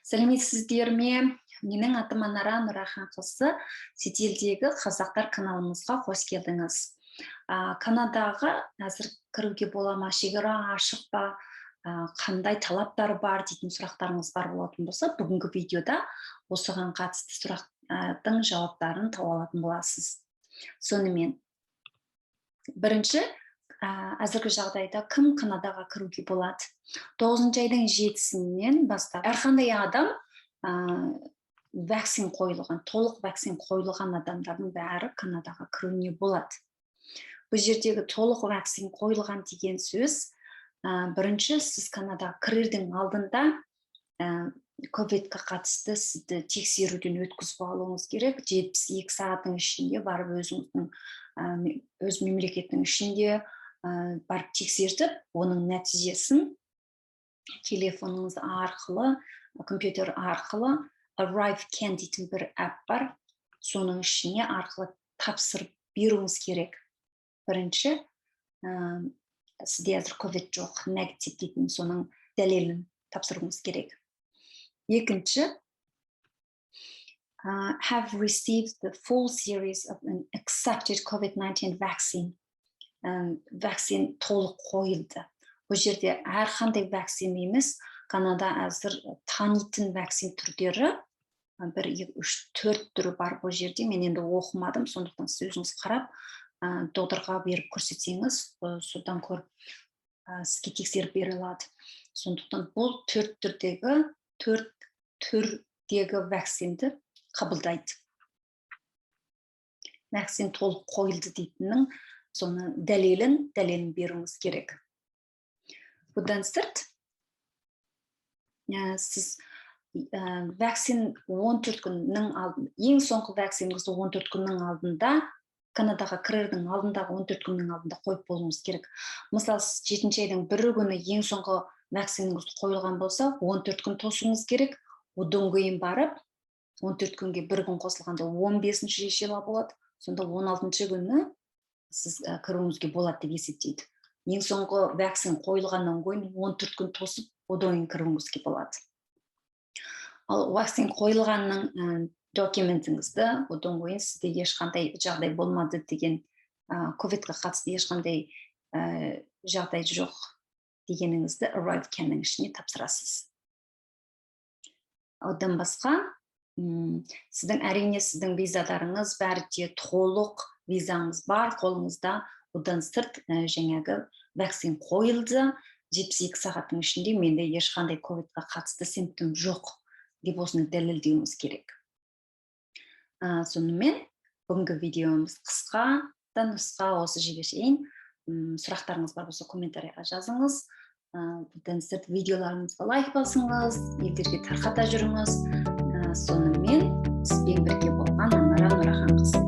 Сәлеметсіздер ме? Менің атым Анара Нұраханқызы, шетелдегі қазақтар каналымызға қош келдіңіз. Канадаға әзір кіруге бола ма, шекара ашық па, қандай талаптар бар дейтін сұрақтарыңыз бар болатын болса, бүгінгі видеода осыған қатысты сұрақтың жауаптарын тауып алатын боласыз. Сонымен, бірінші, әзіргі жағдайда кім Канадаға кіруге болады? 9 айдың 7-сінен бастап әрқандай адам вакцин қойылған, толық вакцин қойылған адамдардың бәрі Канадаға кіруіне болады. Бұл жердегі толық вакцин қойылған деген сөз, бірінші сіз Канадаға кірердің алдында ковидқа қатысты сізді тексеруден өткізіп алуыңыз керек. 72 сағаттың ішінде барып өз мемлекеттің ішінде барып тексертіп, оның нәтижесін телефоныңыз арқылы, компьютер арқылы ArriveCan дейтін бір әп бар, соның ішіне арқылы тапсырып беруіңіз керек. Бірінші, сізде әзір ковид жоқ, негатив дейтін соның дәлелін тапсыруыңыз керек. Екінші, have received the full series of an accepted COVID-19 vaccine. Вакцин толық қойылды. Бұл жерде әрқандай вакцин емес, Канада әзір танитын вакцин түрдері, 1, 2, 3, 4 түрі бар бұл жерде. Мен енді оқымадым, сондықтан сіз өзіңіз қарап, докторға беріп көрсетсеңіз, содан көріп сізге тексеріп бере алады. Сондықтан бұл 4 түрдегі вакцинді қабылдайды. Вакцин толық қойылды дейтіннің соны дәлелін беруіңіз керек. Бұдан сырт, сіз вакцин 14 күннің алдында, ең соңғы вакциніңізді 14 күннің алдында, Канадаға кірердің алдындағы 14 күннің алдында қойып болуыңыз керек. Мысалы, 7 айдың 1 күні ең соңғы вакциніңізді қойылған болса, 14 күн тосуыңыз керек. Одан кейін барып, 14 күнге 1 күн қосылғанда 15-ші шила болады. Сонда 16-шы күні сіз кіруіңізге болады деп есептейді. Ең соңғы вакцин қойылғаннан кейін 14 күн тосып, одан кейін кіруіңізге болады. Ал вакцин қойылғанның документіңізді, одан кейін сізде ешқандай жағдай болмады деген, ковидқа қатысты ешқандай жағдай жоқ дегеніңізді ArriveCan-ның ішіне тапсырасыз. Одан басқа, сіздің визаларыңыз бәрі де толық визаңыз бар қолыңызда, одан сырт жаңағы вакцин қойылды, 72 сағаттың ішінде менде ешқандай ковидқа қатысты симптом жоқ деп осыны дәлелдеуіміз керек. Сонымен, бүгінгі видеомыз қысқа осы жерге шейін. Сұрақтарыңыз бар болса комментарийға жазыңыз. Бұдан сырт видеоларымызға лайк басыңыз, елдерге тарқата жүріңіз. Сонымен, сізбен бірге болған Анара Нұраханқызы.